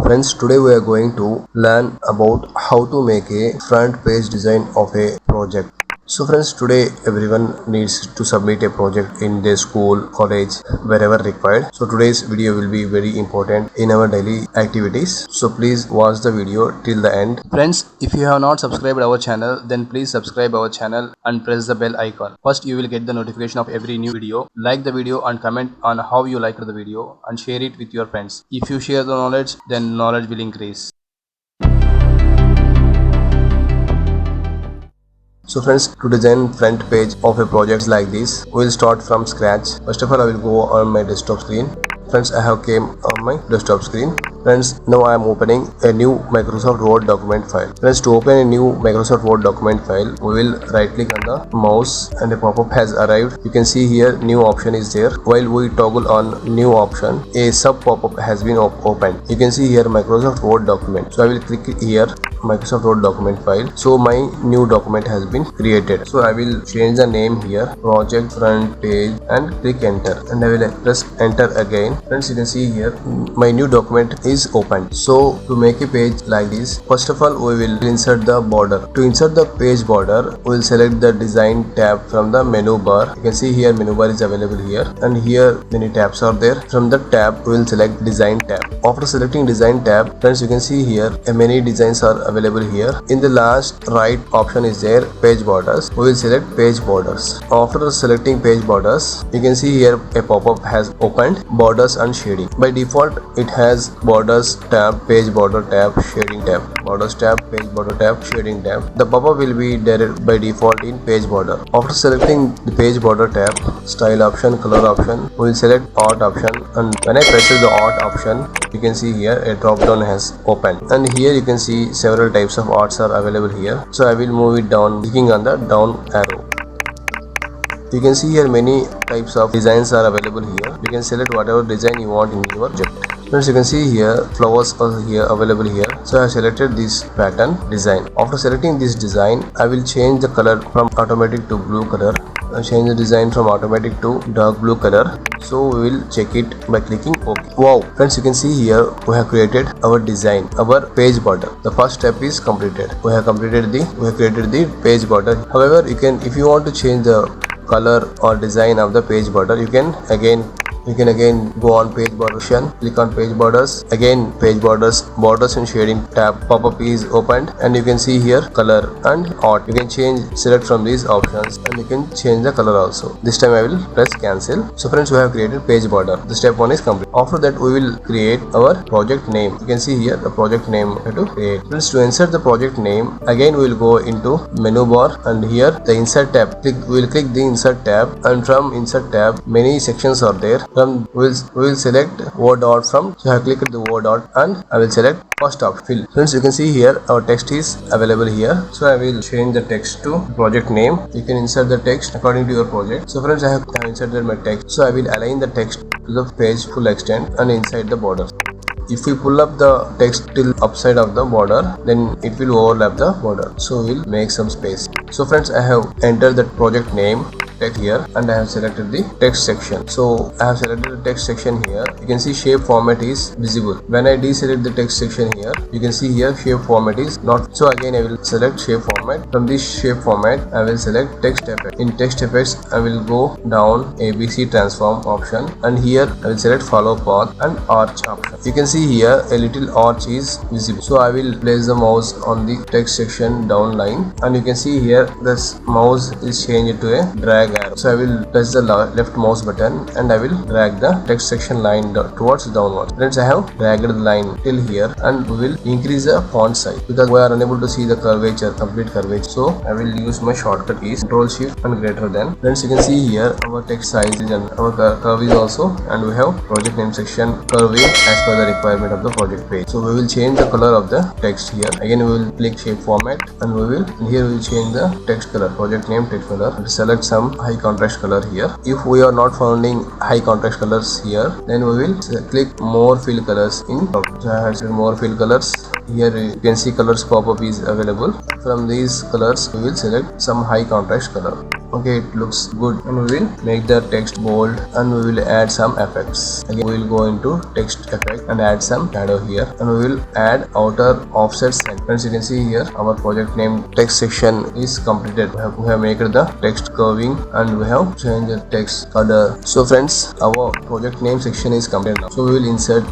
Friends, today we are going to learn about how to make a front page design of a project. So friends, today everyone needs to submit a project in their school, college, wherever required. So today's video will be very important in our daily activities. So please watch the video till the end. Friends, if you have not subscribed our channel, then please subscribe our channel and press the bell icon. First, you will get the notification of every new video. Like the video and comment on how you liked the video and share it with your friends. If you share the knowledge, then knowledge will increase. So friends, to design front page of a project like this, we will start from scratch. First of all, I will go on my desktop screen. Friends, I have came on my desktop screen. Friends, now I am opening a new Microsoft Word document file. Friends, to open a new Microsoft Word document file, we will right click on the mouse and a pop-up has arrived. You can see here new option is there. While we toggle on new option, a sub pop-up has been opened. You can see here Microsoft Word document. So I will click here Microsoft Word document file. So my new document has been created. So I will change the name here, project front page, and click enter, and I will press enter again. Friends, you can see here my new document is opened. So to make a page like this, first of all we will insert the border. To insert the page border, we will select the design tab from the menu bar. You can see here menu bar is available here, and here many tabs are there. From the tab we will select design tab. After selecting design tab, friends, you can see here many designs are available here. In the last right option is there page borders. We will select page borders. After selecting page borders, you can see here a pop-up has opened, borders and shading. By default it has borders tab, page border tab, shading tab, borders tab, page border tab, shading tab. The pop-up will be there by default in page border. After selecting the page border tab, style option, color option, we will select art option, and when I press the art option, you can see here a drop down has opened, and here you can see several types of arts are available here. So I will move it down, clicking on the down arrow. You can see here many types of designs are available here. You can select whatever design you want in your project. Friends, you can see here flowers are here available here. So I have selected this pattern design. After selecting this design, I will change the color from automatic to blue color. I change the design from automatic to dark blue color. So we will check it by clicking OK. Wow, friends, you can see here we have created our design, our page border. The first step is completed. We have created the page border. However, you can, if you want to change the color or design of the page border, you can again go on page border option, click on page borders, again page borders and shading tab pop-up is opened, and you can see here color and art. You can select from these options, and you can change the color also. This time I will press cancel. So friends, we have created page border. The step 1 is complete. After that we will create our project name. You can see here the project name we have to create. Friends, to insert the project name, again we will go into menu bar, and here the insert tab. We will click the insert tab, and from insert tab many sections are there. We will select word art from. So I have clicked the word art, and I will select first option, fill. Friends, you can see here our text is available here. So I will change the text to project name. You can insert the text according to your project. So friends, I have inserted my text. So I will align the text to the page full extent and inside the border. If we pull up the text till upside of the border, then it will overlap the border. So we'll make some space. So friends, I have entered the project name text here, and I have selected the text section. So I have selected the text section here. You can see shape format is visible. When I deselect the text section here, you can see here shape format is not. So again I will select shape format. From this shape format, I will select text effect. In text effects, I will go down ABC transform option, and here I will select follow path and arch option. You can see here a little arch is visible. So I will place the mouse on the text section down line, and you can see here this mouse is changed to a drag arrow. So I will press the left mouse button, and I will drag the text section line towards downwards. Friends, I have dragged the line till here, and we will increase the font size because we are unable to see the curvature, complete curvature. So I will use my shortcut keys, Control Shift and greater than. Friends, you can see here our text size is and our curve is also, and we have project name section curving as per the requirement of the project page. So we will change the color of the text here. Again we will click shape format, and here we will change the text color, project name text color, and select some high contrast color here. If we are not finding high contrast colors here, then we will click more fill colors in. So I have selected more fill colors. Here you can see colors pop-up is available. From these colors we will select some high contrast color. Okay, it looks good, and we will make the text bold and we will add some effects. Again, we will go into text effect and add some shadow here, and we will add outer offset center. Friends, you can see here our project name text section is completed. We have made the text curving and we have changed the text color. So friends, our project name section is completed now. So we will insert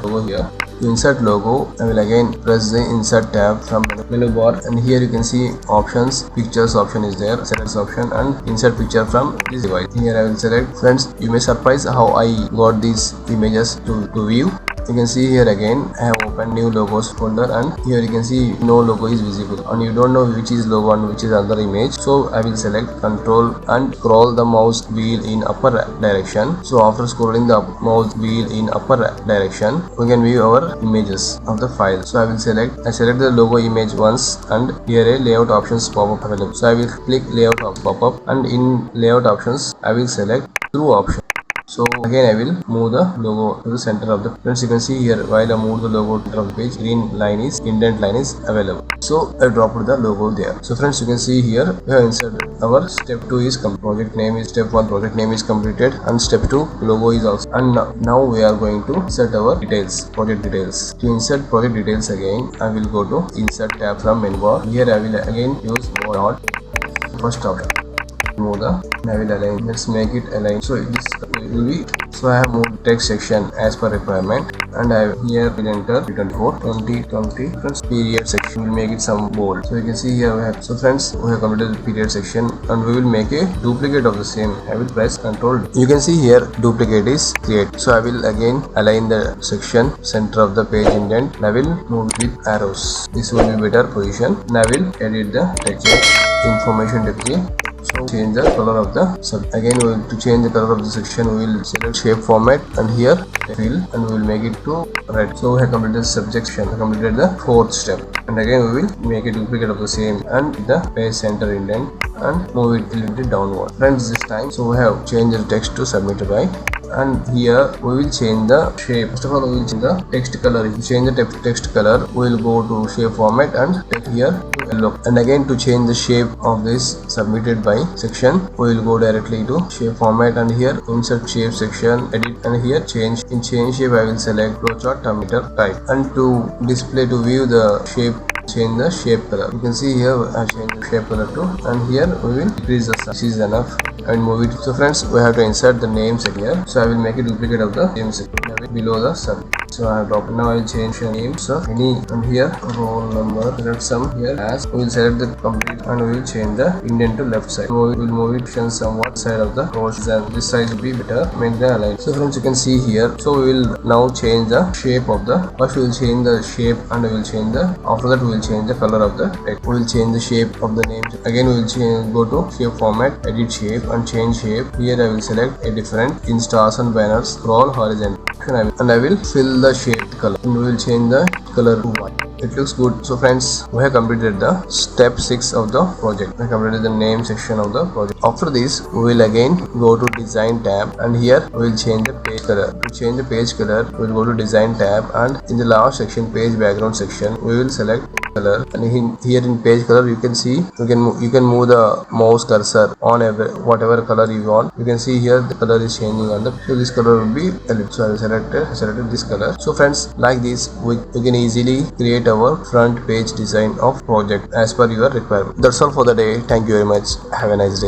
over here. To insert logo, I will again press the insert tab from menu bar, and here you can see options. Pictures option is there, select option, and insert picture from this device. Here I will select. Friends, you may surprise how I got these images to view. You can see here again I have opened new logos folder, and here you can see no logo is visible and you don't know which is logo and which is another image. So I will select control and scroll the mouse wheel in upper direction. So after scrolling the mouse wheel in upper direction, we can view our images of the file. So I select the logo image once, and here a layout options pop up available. So I will click layout pop up, and in layout options I will select through option. So again I will move the logo to the center of the. Friends, you can see here while I move the logo to the center of the page, indent line is available. So I dropped the logo there. So friends, you can see here we have inserted our step 2 is project name is step 1 project name is completed, and step 2 logo is also. And now we are going to insert our details, project details. To insert project details again, I will go to insert tab from menu bar. Here I will again use more dot first option. Move the, I will align. Let's make it align. So this will be. So I have moved text section as per requirement, and I here will enter 2020 period section. Will make it some bold. So you can see here we have. So friends, we have completed the period section, and we will make a duplicate of the same. I will press Control. You can see here duplicate is created. So I will again align the section center of the page indent, and I will move with arrows. This will be better position. And I will edit the text information degree. So change the color of the again to change the color of the section, we will select shape format, and here fill, and we will make it to red. So we have completed the subject section, completed the fourth step, and again we will make a duplicate of the same and the page center indent and move it a little bit downward. Friends, this time so we have changed the text to submitted by, and here we will change the shape. First of all, we will change the text color. If you change the text color, we will go to shape format and take here to yellow. And again to change the shape of this submitted by section, we will go directly to shape format, and here insert shape section, edit, and here change. In change shape I will select flowchart meter type, and to display to view the shape, change the shape color. You can see here I change the shape color too, and here we will decrease the size. This is enough, and move it. So friends, we have to insert the names here. So I will make a duplicate of the names below the sub. So I have dropped. Now I will change the names of any, and here roll number, select some here as we will select the complete, and we will change the indent to left side. So we will move it somewhat side of the rows, and this size will be better, make the align. So friends, you can see here. So we will now change the shape of the. First we will change the shape, and we will change the. After that we will change the color of the text. We will change the shape of the names. Again we will change, go to shape format, edit shape, and change shape. Here I will select a different in stars and banners, scroll horizontal, and I will fill the shape color, and we will change the color to white. It looks good. So friends, we have completed the step 6 of the project. We have completed the name section of the project. After this, we will again go to design tab, and here we will change the page color. To change the page color, we will go to design tab, and in the last section, page background section, we will select color, and here in page color you can see you can move the mouse cursor on whatever color you want. You can see here the color is changing on the, so this color will be ellipse. So I selected this color. So friends, like this we can easily create our front page design of project as per your requirement. That's all for the day. Thank you very much. Have a nice day.